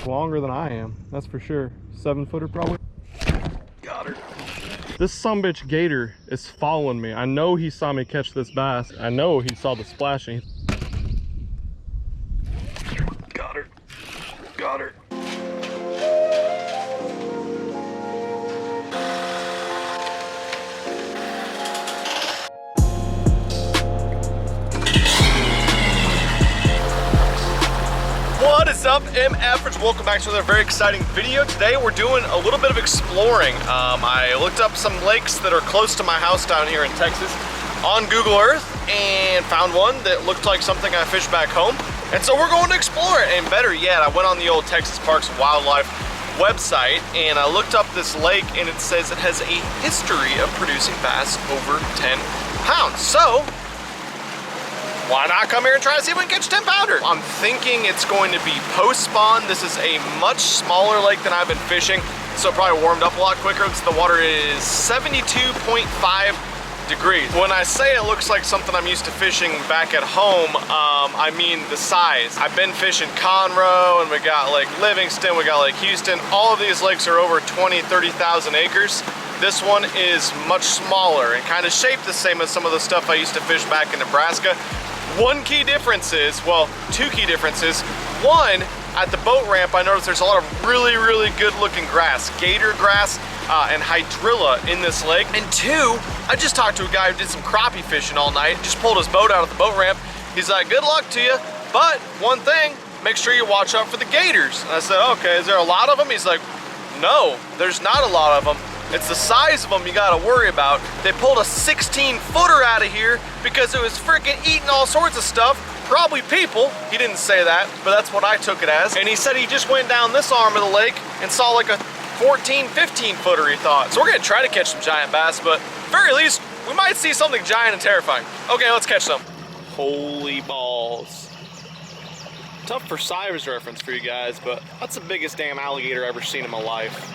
Longer than I am, that's for sure. 7-footer probably. Got her. This sumbitch gator is following me. I know he saw me catch this bass. I know he saw the splashing. Got her. Got her. What is up, MFers? Welcome back to another very exciting video. Today we're doing a little bit of exploring. I looked up some lakes that are close to my house down here in Texas on Google Earth and found one that looked like something I fished back home. And so we're going to explore it. And better yet, I went on the old Texas Parks and Wildlife website and I looked up this lake and it says it has a history of producing bass over 10 pounds. So why not come here and try to see if we can catch 10-pounder? I'm thinking it's going to be post-spawn. This is a much smaller lake than I've been fishing, so it probably warmed up a lot quicker because the water is 72.5 degrees. When I say it looks like something I'm used to fishing back at home, I mean the size. I've been fishing Conroe, and we got Lake Livingston, we got Lake Houston. All of these lakes are over 20-30,000 acres. This one is much smaller and kind of shaped the same as some of the stuff I used to fish back in Nebraska. One key difference is, well, two key differences. One, at the boat ramp, I noticed there's a lot of really good looking grass, gator grass and hydrilla in this lake. And two, I just talked to a guy who did some crappie fishing all night, just pulled his boat out at the boat ramp. He's like, good luck to you, but one thing, make sure you watch out for the gators. And I said, okay, is there a lot of them? He's like, no, there's not a lot of them. It's the size of them you gotta worry about. They pulled a 16-footer out of here because it was freaking eating all sorts of stuff, probably people. He didn't say that, but that's what I took it as. And he said he just went down this arm of the lake and saw like a 14, 15-footer, he thought. So we're gonna try to catch some giant bass, but at the very least, we might see something giant and terrifying. Okay, let's catch some. Holy balls. Tough for size reference for you guys, but that's the biggest damn alligator I've ever seen in my life.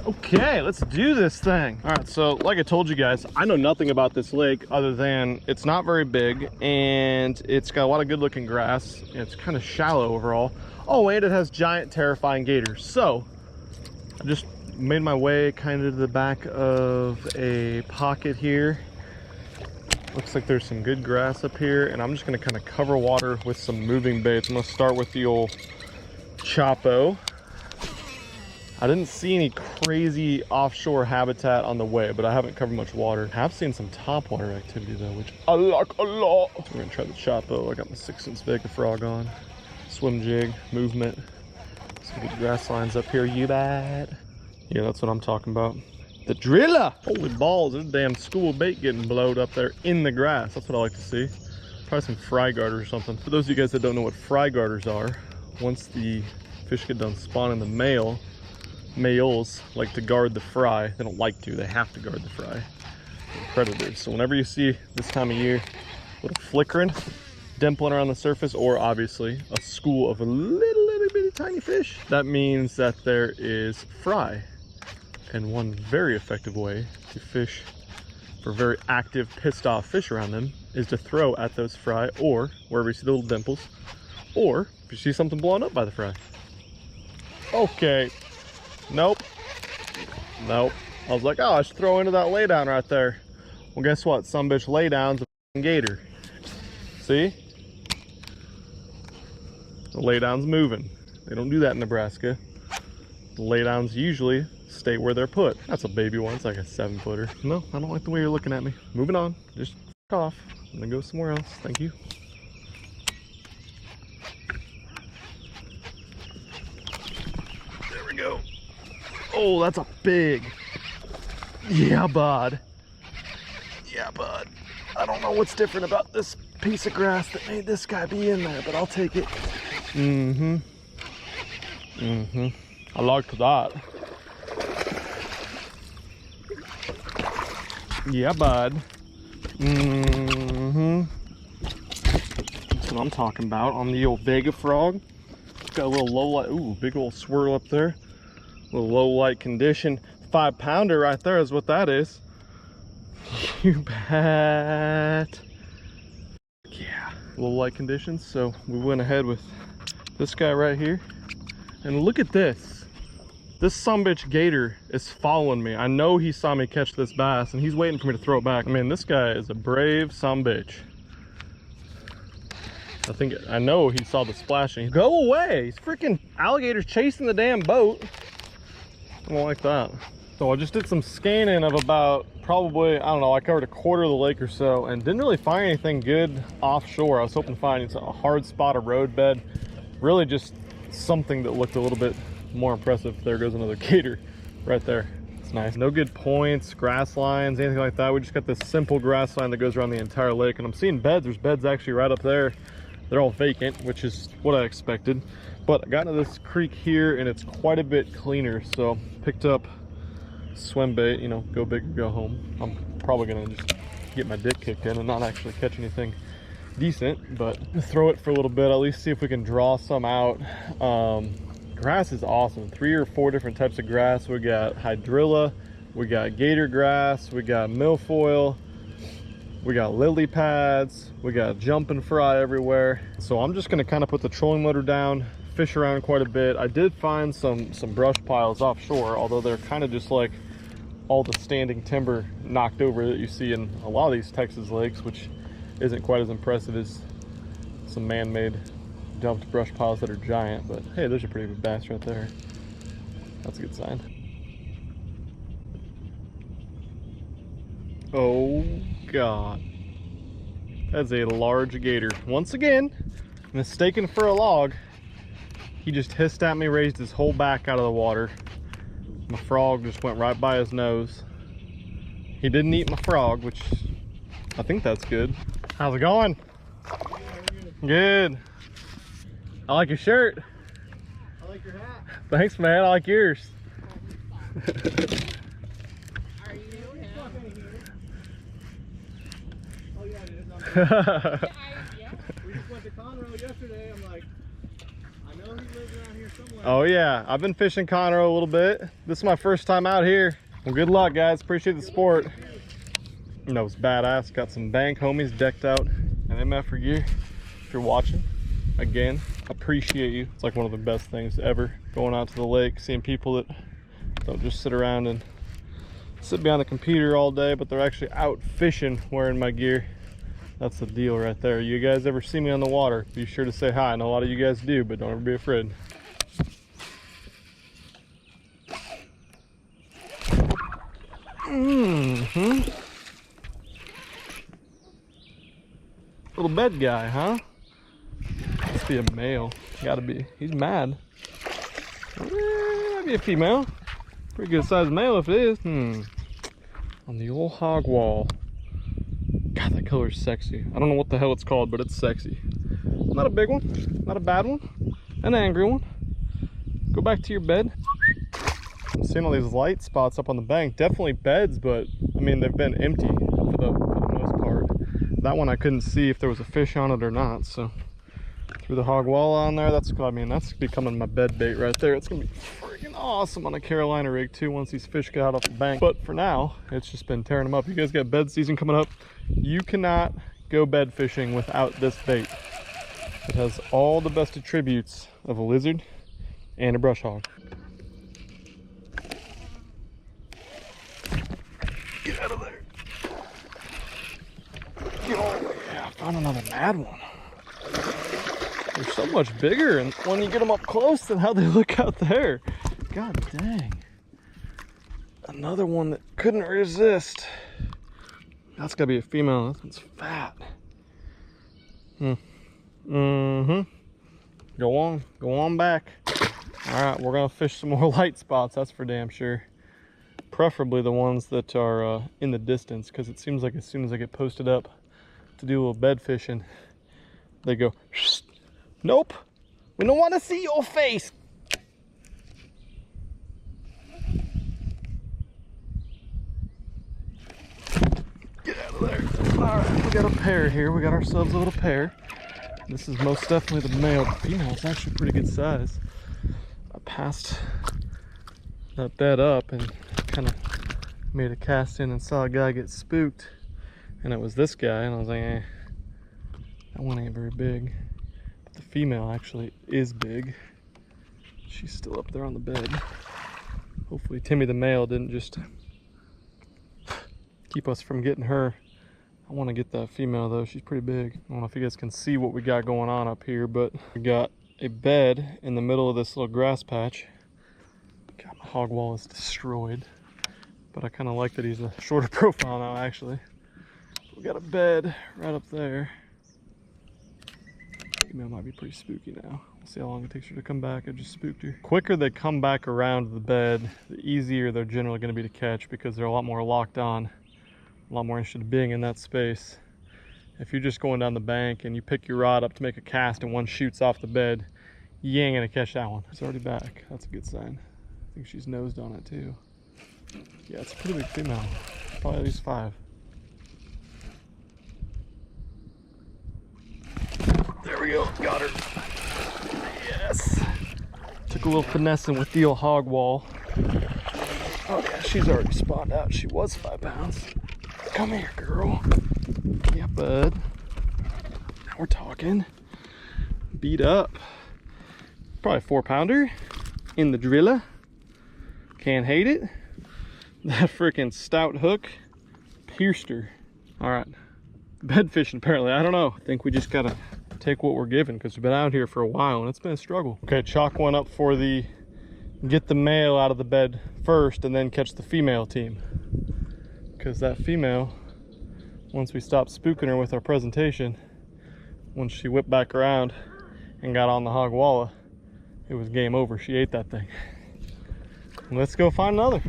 Okay, let's do this thing. All right, so like I told you guys, I know nothing about this lake other than it's not very big and it's got a lot of good looking grass. It's kind of shallow overall. Oh, and it has giant terrifying gators. So I just made my way kind of to the back of a pocket here. Looks like there's some good grass up here, and I'm just gonna kind of cover water with some moving baits. I'm gonna start with the old Chapo. I didn't see any crazy offshore habitat on the way, but I haven't covered much water. I have seen some topwater activity though, which I like a lot. We're gonna try the Chapo. I got my 6-inch Vega frog on. Swim jig, movement. Some good grass lines up here, you bet. Yeah, that's what I'm talking about. The driller! Holy balls, there's a damn school of bait getting blowed up there in the grass. That's what I like to see. Probably some fry garters or something. For those of you guys that don't know what fry garters are, once the fish get done spawning, the males like to guard the fry. They don't like to, they have to guard the fry. Predators. So whenever you see this time of year, a little flickering, dimpling around the surface, or obviously a school of a little bitty tiny fish, that means that there is fry. And one very effective way to fish for very active, pissed off fish around them is to throw at those fry, or wherever you see the little dimples, or if you see something blown up by the fry. Okay. Nope. Nope. I was like, oh, I should throw into that laydown right there. Well, guess what? Some bitch laydown's a gator. See? The laydown's moving. They don't do that in Nebraska. The laydowns usually stay where they're put. That's a baby one. It's like a 7-footer. No, I don't like the way you're looking at me. Moving on. Just f off. I'm gonna go somewhere else. Thank you. There we go. Oh, that's a big. Yeah, bud. Yeah, bud. I don't know what's different about this piece of grass that made this guy be in there, but I'll take it. I like that. Yeah, bud. That's what I'm talking about on the old Vega frog. It's got a little low light. Ooh, big old swirl up there. Little low light condition. 5-pounder right there is what that is. You bet. Yeah, low light conditions. So we went ahead with this guy right here. And look at this. This sumbitch gator is following me. I know he saw me catch this bass and he's waiting for me to throw it back. I mean, this guy is a brave sumbitch. I know he saw the splashing. Go away! He's freaking alligators chasing the damn boat. I don't like that. So I just did some scanning of about probably, I don't know, I covered a quarter of the lake or so and didn't really find anything good offshore. I was hoping to find a hard spot, a road bed, really just something that looked a little bit more impressive. There goes another gator right there. It's nice. No good points, grass lines, anything like that. We just got this simple grass line that goes around the entire lake, and I'm seeing beds. There's beds actually right up there. They're all vacant, which is what I expected. But I got into this creek here and it's quite a bit cleaner. So picked up swim bait, you know, go big or go home. I'm probably gonna just get my dick kicked in and not actually catch anything decent, but throw it for a little bit, at least see if we can draw some out. Grass is awesome. 3 or 4 different types of grass. We got hydrilla, we got gator grass, we got milfoil, we got lily pads, we got jumping fry everywhere. So I'm just gonna kind of put the trolling motor down, fish around quite a bit. I did find some brush piles offshore, although they're kind of just like all the standing timber knocked over that you see in a lot of these Texas lakes, which isn't quite as impressive as some man-made dumped brush piles that are giant. But hey, there's a pretty good bass right there. That's a good sign. Oh God, that's a large gator. Once again, mistaken for a log. He just hissed at me, raised his whole back out of the water. My frog just went right by his nose. He didn't eat my frog, which I think that's good. How's it going? Good. I like your shirt. I like your hat. Thanks, man. I like yours. Are you here? Oh yeah, it is. We just went to Conroe yesterday. I'm like, I know he lives around here somewhere. Oh yeah, I've been fishing Conroe a little bit. This is my first time out here. Well, good luck, guys. Appreciate the support. You know, it's badass. Got some bank homies decked out in MF gear. If you're watching, again, appreciate you. It's like one of the best things ever. Going out to the lake, seeing people that don't just sit around and sit behind the computer all day, but they're actually out fishing wearing my gear. That's the deal right there. You guys ever see me on the water, be sure to say hi. I know a lot of you guys do, but don't ever be afraid. Little bed guy, huh? Must be a male. Gotta be. He's mad. Might be a female. Pretty good sized male if it is. On the old hog wall. God, that color is sexy. I don't know what the hell it's called, but it's sexy. Not a big one, not a bad one, an angry one. Go back to your bed. I'm seeing all these light spots up on the bank. Definitely beds, but I mean, they've been empty for the most part. That one I couldn't see if there was a fish on it or not, so threw the hog wall on there. That's becoming my bed bait right there. It's gonna be freaking awesome on a Carolina rig too once these fish get out off the bank. But for now, it's just been tearing them up. You guys got bed season coming up. You cannot go bed fishing without this bait. It has all the best attributes of a lizard and a brush hog. Get out of there. Oh yeah, I found another mad one. They're so much bigger and when you get them up close than how they look out there. God dang. Another one that couldn't resist. That's gotta be a female. This one's fat. Go on back. All right, we're gonna fish some more light spots, that's for damn sure. Preferably the ones that are in the distance, because it seems like as soon as I get posted up to do a little bed fishing, they go, nope, we don't want to see your face. Get out of there. All right, we got a pair here. We got ourselves a little pair. This is most definitely the male. The female is actually pretty good size. I passed that bed up and kind of made a cast in and saw a guy get spooked, and it was this guy, and I was like, that one ain't very big. But the female actually is big. She's still up there on the bed. Hopefully Timmy the male didn't just keep us from getting her. I want to get that female though, she's pretty big. I don't know if you guys can see what we got going on up here, but we got a bed in the middle of this little grass patch. God, my hog wall is destroyed, but I kind of like that he's a shorter profile now actually. We got a bed right up there. Female might be pretty spooky now. We'll see how long it takes her to come back. I just spooked her. Quicker they come back around the bed, the easier they're generally going to be to catch because they're a lot more locked on, a lot more interested in being in that space. If you're just going down the bank and you pick your rod up to make a cast and one shoots off the bed, you ain't gonna catch that one. It's already back. That's a good sign. I think she's nosed on it too. Yeah, it's a pretty big female. Probably at least 5. There we go, got her. Yes. Took a little finessing with the old hog wall. Oh yeah, she's already spawned out. She was 5 pounds. Come here, girl. Yeah, bud. Now we're talking. Beat up. Probably 4-pounder in the driller. Can't hate it. That freaking stout hook pierced her. All right, bed fishing apparently. I don't know. I think we just gotta take what we're given because we've been out here for a while and it's been a struggle. Okay, chalk one up for the get the male out of the bed first and then catch the female team. Because that female, once we stopped spooking her with our presentation, once she whipped back around and got on the hog walla, it was game over. She ate that thing. Let's go find another.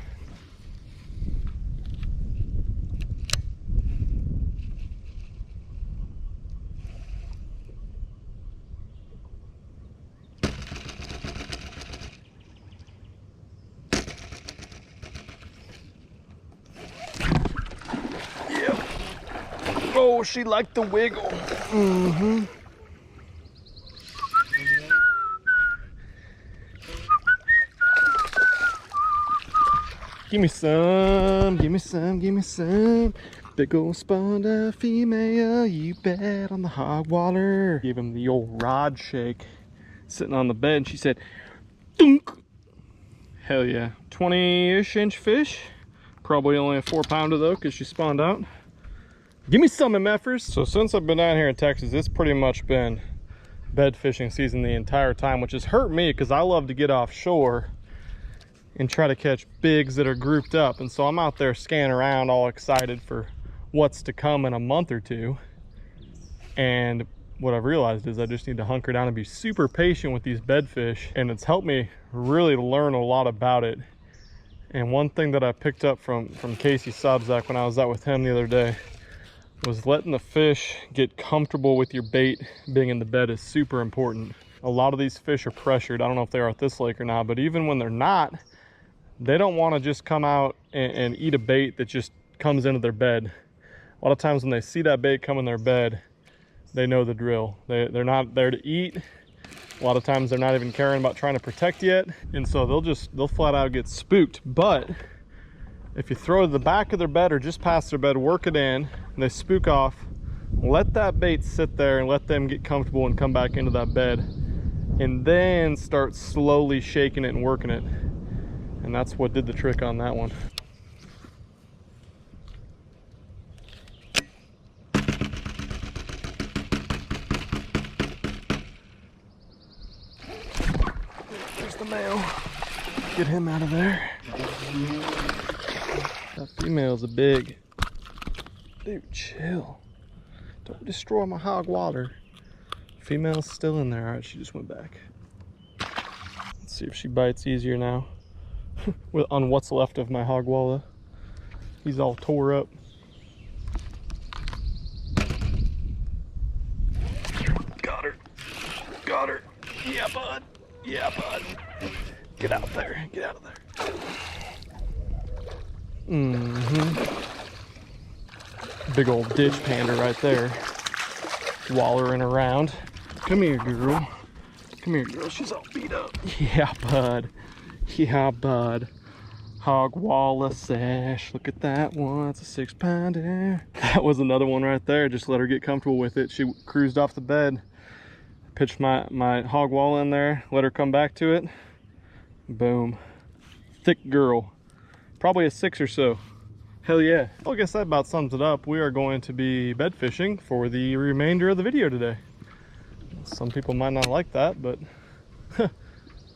Oh, she liked the wiggle. Mm-hmm. Give me some, give me some, give me some. Big ol' spawned female, you bet on the hog waller. Gave him the old rod shake. Sitting on the bed, she said, dunk. Hell yeah. 20-ish inch fish. Probably only a 4-pounder though, because she spawned out. Give me some MFers. So since I've been down here in Texas, it's pretty much been bed fishing season the entire time, which has hurt me because I love to get offshore and try to catch bigs that are grouped up. And so I'm out there scanning around all excited for what's to come in a month or two. And what I've realized is I just need to hunker down and be super patient with these bed fish. And it's helped me really learn a lot about it. And one thing that I picked up from Casey Sobzak when I was out with him the other day was letting the fish get comfortable with your bait being in the bed is super important. A lot of these fish are pressured. I don't know if they are at this lake or not, but even when they're not, they don't want to just come out and eat a bait that just comes into their bed. A lot of times when they see that bait come in their bed, they know the drill. They're not there to eat. A lot of times they're not even caring about trying to protect yet. And so they'll flat out get spooked. But if you throw the back of their bed or just past their bed, work it in, and they spook off, let that bait sit there and let them get comfortable and come back into that bed, and then start slowly shaking it and working it. And that's what did the trick on that one. There's the male. Get him out of there. That female's a big. Dude, chill. Don't destroy my hog water. Female's still in there. All right, she just went back. Let's see if she bites easier now. On what's left of my hog walla. He's all tore up. Got her. Got her. Yeah, bud. Yeah, bud. Get out there. Get out of there. Mm-hmm. Big old ditch panda right there. Wallering around. Come here, girl. Come here, girl. She's all beat up. Yeah, bud. Yeah, bud. Hog walla sesh. Look at that one. It's a 6-pounder. That was another one right there. Just let her get comfortable with it. She cruised off the bed. Pitched my hog walla in there. Let her come back to it. Boom. Thick girl. Probably a 6 or so. Hell yeah. Well, I guess that about sums it up. We are going to be bed fishing for the remainder of the video today. Some people might not like that, but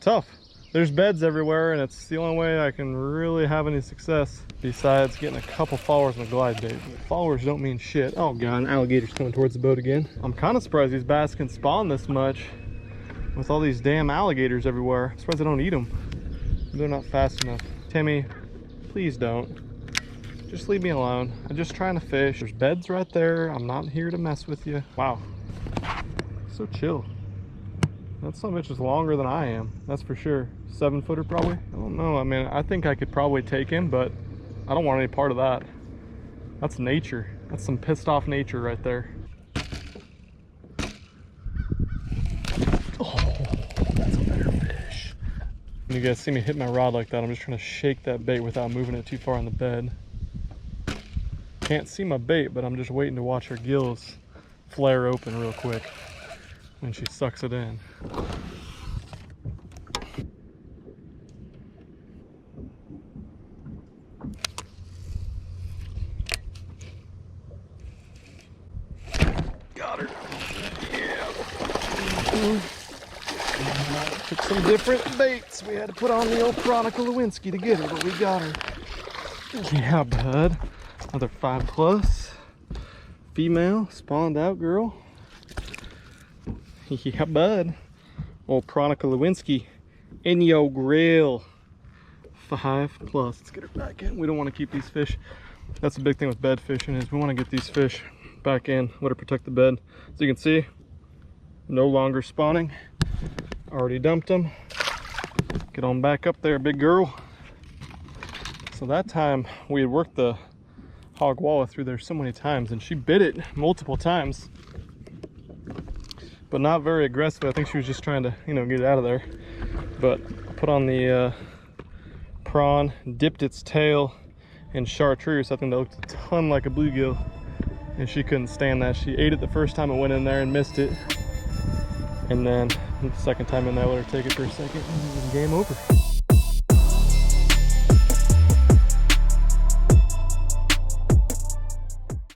tough. There's beds everywhere, and it's the only way I can really have any success besides getting a couple followers and a glide bait. But followers don't mean shit. Oh god, an alligator's coming towards the boat again. I'm kind of surprised these bass can spawn this much with all these damn alligators everywhere. I'm surprised I don't eat them. They're not fast enough. Timmy, please don't. Just leave me alone. I'm just trying to fish. There's beds right there. I'm not here to mess with you. Wow. So chill. That son of a bitch is longer than I am. That's for sure. 7-footer probably. I don't know. I mean, I think I could probably take him, but I don't want any part of that. That's nature. That's some pissed off nature right there. Oh, that's a better fish. When you guys see me hit my rod like that, I'm just trying to shake that bait without moving it too far on the bed. Can't see my bait, but I'm just waiting to watch her gills flare open real quick when she sucks it in. Got her. Yeah. Took some different baits. We had to put on the old Chronicle Lewinsky to get her, but we got her. Yeah, bud. Another 5+. Female, spawned out girl. Yeah, bud. Old Chronicle Lewinsky in your grill. 5+. Let's get her back in. We don't want to keep these fish. That's the big thing with bed fishing, is we want to get these fish back in, let her protect the bed. So you can see, no longer spawning. Already dumped them. Get on back up there, big girl. So that time we had worked the hog walla through there so many times, and she bit it multiple times, but not very aggressive. I think she was just trying to, you know, get it out of there. But put on the prawn, dipped its tail in chartreuse, something that looked a ton like a bluegill, and she couldn't stand that. She ate it the first time it went in there and missed it, and then the second time in there, I let her take it for a second, and it was game over.